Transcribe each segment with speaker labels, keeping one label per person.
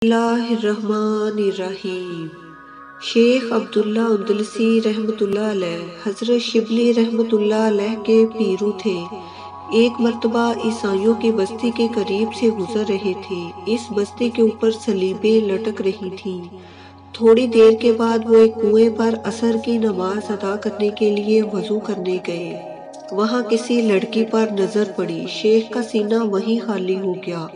Speaker 1: اللہ الرحمن الرحیم۔ شیخ عبداللہ اندلسی رحمۃ اللہ علیہ حضرت شبلی رحمۃ اللہ علیہ کے پیرو تھے۔ ایک مرتبہ عیسائیوں کی بستی کے قریب سے گزر رہے تھے۔ اس بستی کے اوپر صلیبیں لٹک رہی تھیں۔ تھوڑی دیر کے بعد وہ ایک کنویں پر عصر کی نماز ادا کرنے کے لیے وضو کرنے گئے۔ وہاں کسی لڑکی پر نظر پڑی۔ شیخ کا سینہ وہیں خالی ہو گیا۔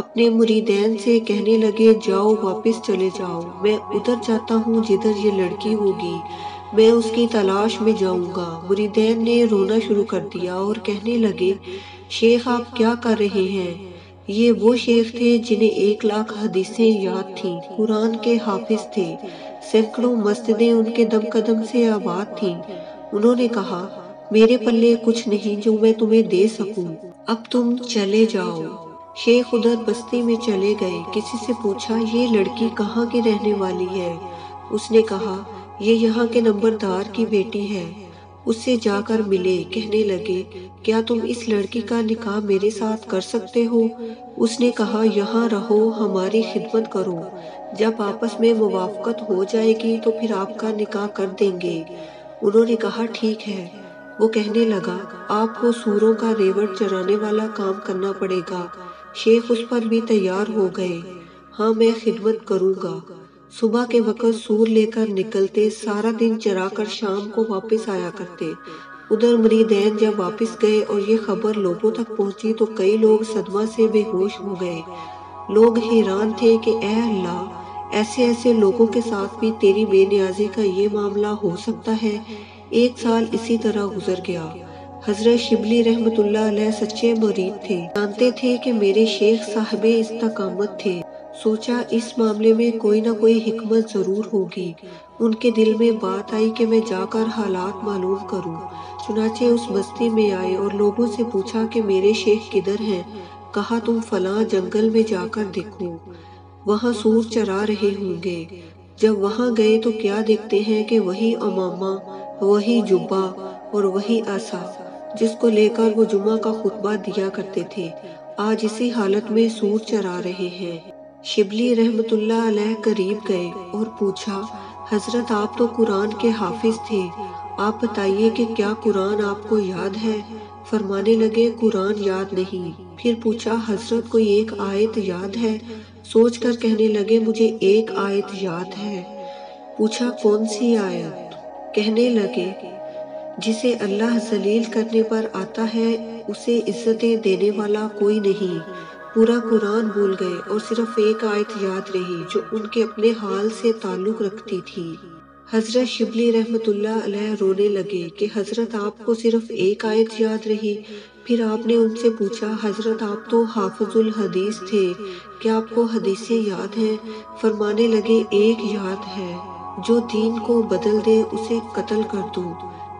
Speaker 1: اپنے مریدین سے کہنے لگے، جاؤ واپس چلے جاؤ، میں ادھر جاتا ہوں جدھر یہ لڑکی ہوگی، میں اس کی تلاش میں جاؤں گا۔ مریدین نے رونا شروع کر دیا اور کہنے لگے، شیخ آپ کیا کر رہے ہیں؟ یہ وہ شیخ تھے جنہیں 1,00,000 حدیثیں یاد تھیں، قرآن کے حافظ تھے، سینکڑوں مسجدیں ان کے دم قدم سے آباد تھیں۔ انہوں نے کہا، میرے پلے کچھ نہیں جو میں تمہیں دے سکوں، اب تم چلے جاؤ۔ شیخ ادھر بستی میں چلے گئے۔ کسی سے پوچھا، یہ لڑکی کہاں کی رہنے والی ہے؟ اس نے کہا، یہ یہاں کے نمبردار کی بیٹی ہے، اس سے جا کر ملے۔ کہنے لگے، کیا تم اس لڑکی کا نکاح میرے ساتھ کر سکتے ہو؟ اس نے کہا، یہاں رہو، ہماری خدمت کرو، جب آپس میں موافقت ہو جائے گی تو پھر آپ کا نکاح کر دیں گے۔ انہوں نے کہا، ٹھیک ہے۔ وہ کہنے لگا، آپ کو سوروں کا ریوڑ چرانے والا کام کرنا پڑے گا۔ شیخ اس پر بھی تیار ہو گئے۔ ہاں میں خدمت کروں گا۔ صبح کے وقت سور لے کر نکلتے، سارا دن چرا کر شام کو واپس آیا کرتے۔ ادھر مریدین جب واپس گئے اور یہ خبر لوگوں تک پہنچی تو کئی لوگ صدمہ سے بے ہوش ہو گئے۔ لوگ حیران تھے کہ اے اللہ، ایسے ایسے لوگوں کے ساتھ بھی تیری بے نیازی کا یہ معاملہ ہو سکتا ہے۔ 1 سال اسی طرح گزر گیا۔ حضرت شبلی رحمۃ اللہ علیہ سچے مرید تھے، جانتے تھے کہ میرے شیخ صاحب استقامت تھے۔ سوچا اس معاملے میں کوئی نہ کوئی حکمت ضرور ہوگی۔ ان کے دل میں بات آئی کہ میں جا کر حالات معلوم کروں۔ چنانچہ اس بستی میں آئے اور لوگوں سے پوچھا کہ میرے شیخ کدھر ہیں؟ کہا، تم فلاں جنگل میں جا کر دیکھو، وہاں سور چرا رہے ہوں گے۔ جب وہاں گئے تو کیا دیکھتے ہیں کہ وہی امامہ، وہی جبہ اور وہی عصا جس کو لے کر وہ جمعہ کا خطبہ دیا کرتے تھے، آج اسی حالت میں سور چرا رہے ہیں۔ شبلی رحمۃ اللہ علیہ قریب گئے اور پوچھا، حضرت آپ تو قرآن کے حافظ تھے، آپ بتائیے کہ کیا قرآن آپ کو یاد ہے؟ فرمانے لگے، قرآن یاد نہیں۔ پھر پوچھا، حضرت کوئی ایک آیت یاد ہے؟ سوچ کر کہنے لگے، مجھے ایک آیت یاد ہے۔ پوچھا، کون سی آیت؟ کہنے لگے، جسے اللہ ذلیل کرنے پر آتا ہے اسے عزتیں دینے والا کوئی نہیں۔ پورا قرآن بھول گئے اور صرف ایک آیت یاد رہی جو ان کے اپنے حال سے تعلق رکھتی تھی۔ حضرت شبلی رحمۃ اللہ علیہ رونے لگے کہ حضرت آپ کو صرف ایک آیت یاد رہی۔ پھر آپ نے ان سے پوچھا، حضرت آپ تو حافظ الحدیث تھے، کیا آپ کو حدیثیں یاد ہیں؟ فرمانے لگے، ایک یاد ہے، جو دین کو بدل دے اسے قتل کر دو۔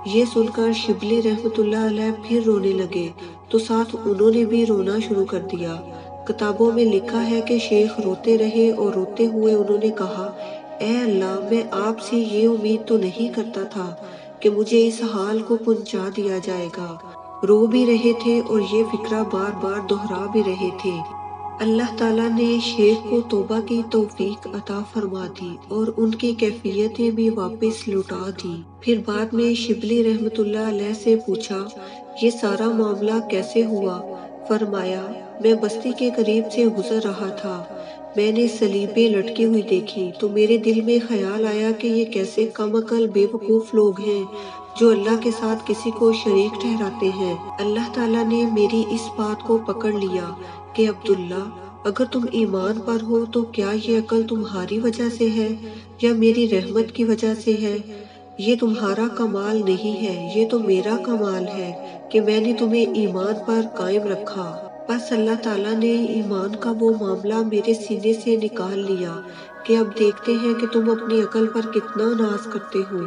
Speaker 1: یہ سن کر شبلی رحمۃ اللہ علیہ پھر رونے لگے تو ساتھ انہوں نے بھی رونا شروع کر دیا۔ کتابوں میں لکھا ہے کہ شیخ روتے رہے اور روتے ہوئے انہوں نے کہا، اے اللہ، میں آپ سے یہ امید تو نہیں کرتا تھا کہ مجھے اس حال کو پہنچا دیا جائے گا۔ رو بھی رہے تھے اور یہ فکرہ بار بار دہرا بھی رہے تھے۔ اللہ تعالیٰ نے شیخ کو توبہ کی توفیق عطا فرما دی اور ان کی کیفیتیں بھی واپس لوٹا دی۔ پھر بعد میں شبلی رحمۃ اللہ علیہ سے پوچھا، یہ سارا معاملہ کیسے ہوا؟ فرمایا، میں بستی کے قریب سے گزر رہا تھا، میں نے صلیبیں لٹکی ہوئی دیکھی تو میرے دل میں خیال آیا کہ یہ کیسے کم عقل بے وقوف لوگ ہیں جو اللہ کے ساتھ کسی کو شریک ٹھہراتے ہیں۔ اللہ تعالیٰ نے میری اس بات کو پکڑ لیا کہ عبداللہ، اگر تم ایمان پر ہو تو کیا یہ عقل تمہاری وجہ سے ہے یا میری رحمت کی وجہ سے ہے؟ یہ تمہارا کمال نہیں ہے، یہ تو میرا کمال ہے کہ میں نے تمہیں ایمان پر قائم رکھا۔ بس اللہ تعالیٰ نے ایمان کا وہ معاملہ میرے سینے سے نکال لیا کہ اب دیکھتے ہیں کہ تم اپنی عقل پر کتنا ناز کرتے ہو۔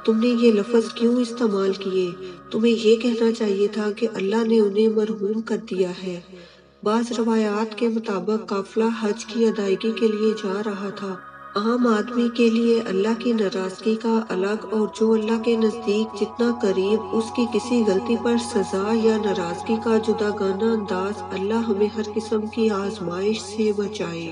Speaker 1: تم نے یہ لفظ کیوں استعمال کیے؟ تمہیں یہ کہنا چاہیے تھا کہ اللہ نے انہیں مرحوم کر دیا ہے۔ بعض روایات کے مطابق قافلہ حج کی ادائیگی کے لیے جا رہا تھا۔ عام آدمی کے لیے اللہ کی ناراضگی کا الگ اور جو اللہ کے نزدیک جتنا قریب، اس کی کسی غلطی پر سزا یا ناراضگی کا جداگانہ انداز۔ اللہ ہمیں ہر قسم کی آزمائش سے بچائے۔